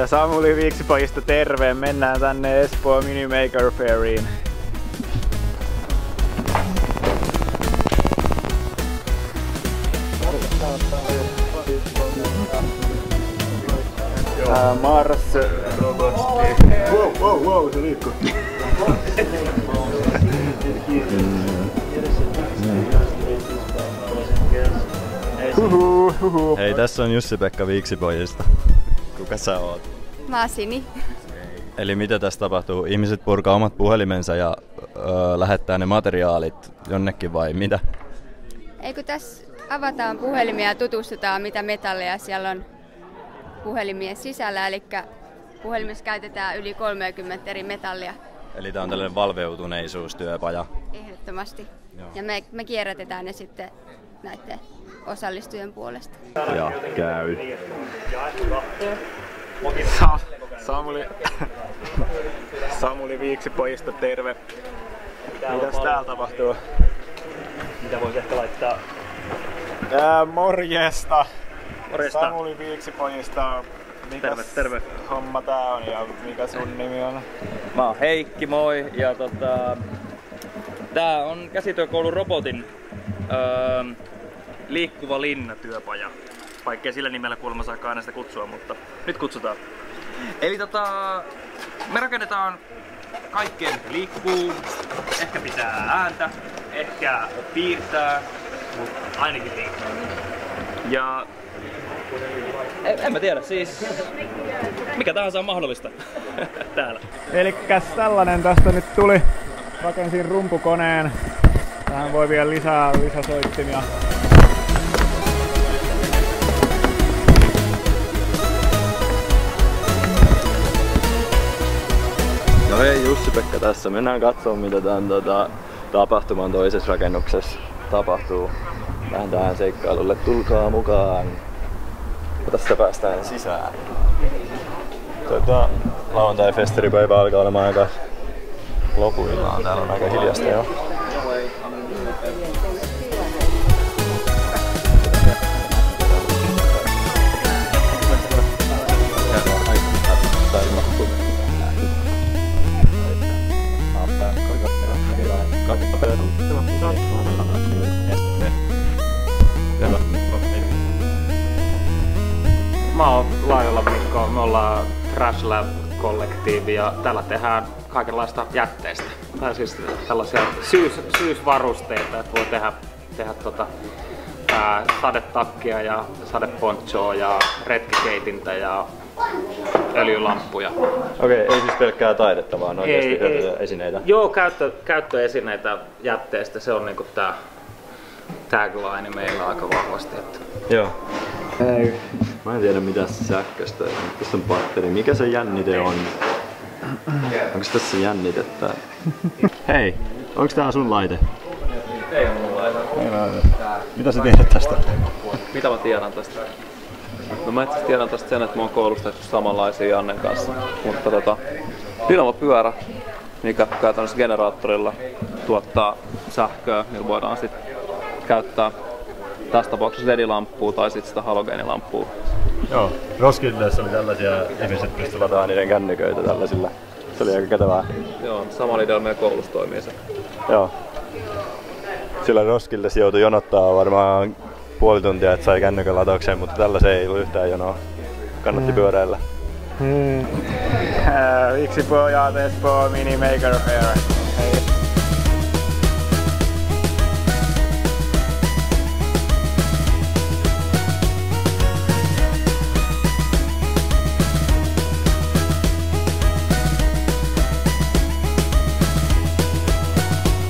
Samuli Viiksipojista terve! Mennään tänne Espoo Mini Maker Fairiin. Mars Robots. Wow, se liikkuu. Hei, tässä on Jussi-Pekka Viiksipojista. Kuka sä oot? Mä oon Sini. Eli mitä tässä tapahtuu? Ihmiset purkaa omat puhelimensa ja lähettää ne materiaalit jonnekin vai mitä? Eikö tässä avataan puhelimia ja tutustutaan mitä metalleja siellä on puhelimien sisällä, eli puhelimessa käytetään yli 30 eri metallia. Eli tää on tällainen valveutuneisuustyöpaja. Ehdottomasti. Joo. Ja me kierrätetään ne sitten näiden osallistujien puolesta. Ja käy. Samuli Viiksipojista terve. Mitäs täällä tapahtuu? Mitä voisi ehkä laittaa? Morjesta! Morjesta! Samuli Viiksipojista. Terve. Homma tää on ja mikä sun nimi on? Mä oon Heikki, moi! Ja tää on käsityökoulun robotin liikkuva linna-työpaja. Vaikkei sillä nimellä kuulemma saakaan aina sitä kutsua, mutta nyt kutsutaan. Eli me rakennetaan kaikkea, mikä liikkuu. Ehkä pitää ääntä, ehkä piirtää, mutta ainakin liikkuu. Ja en mä tiedä, siis mikä tahansa on mahdollista täällä. Elikkäs tällainen tästä nyt tuli. Rakensin rumpukoneen. Tähän voi vielä lisäsoittimia. No hei, Jussi-Pekka tässä. Mennään katsomaan mitä tämän tapahtuman toisessa rakennuksessa tapahtuu. Vähän tähän seikkailulle. Tulkaa mukaan! Ja tästä päästään sisään. Lauantai-festaripäivä alkaa olemaan aika lopuillaan. Täällä on aika hiljasta jo. Mä oon Laajola Mikko, me ollaan Trash Lab-kollektiivi ja täällä tehdään kaikenlaista jätteistä. Tai siis tällaisia syysvarusteita, että voi tehdä sadetakkia ja sadeponchoa ja retkikeitintä ja öljylamppuja. Okei, ei siis pelkkää taidetta, vaan oikeasti esineitä. Joo, käyttöesineitä jätteistä, se on niinku tää tagline meillä aika vahvasti. Että. Joo. Ei. Mä en tiedä mitä sähköstä. Tässä on batteri. Mikä se jännite on? Onko tässä jännitettä? Hei, onks tää sun laite? Ei ole mun laite. Ei laite. Mitä sä tiedät tästä? Mitä mä tiedän tästä? No mä itse tiedän tästä sen, että mä oon koulustettu samanlaisia Jannen kanssa. Mutta dynamopyörä, mikä käytännössä generaattorilla tuottaa sähköä, millä voidaan sitten käyttää tässä tapauksessa LED-lamppua tai sitten sitä halogeenilamppua. Joo, Roskildessa oli tällaisia, ihmiset pystyivät lataamaan niiden kännyköitä tällaisilla. Se oli aika kätevää. Joo, samalla idealla meidän koulussa toimii se. Joo. Sillä Roskildessa joutui jonottaa varmaan puoli tuntia, että sai kännykän lataukseen, mutta tällaisen ei ollut yhtään jonoa. Kannatti pyöräillä. Viiksipojat Espoo Mini Maker Fair.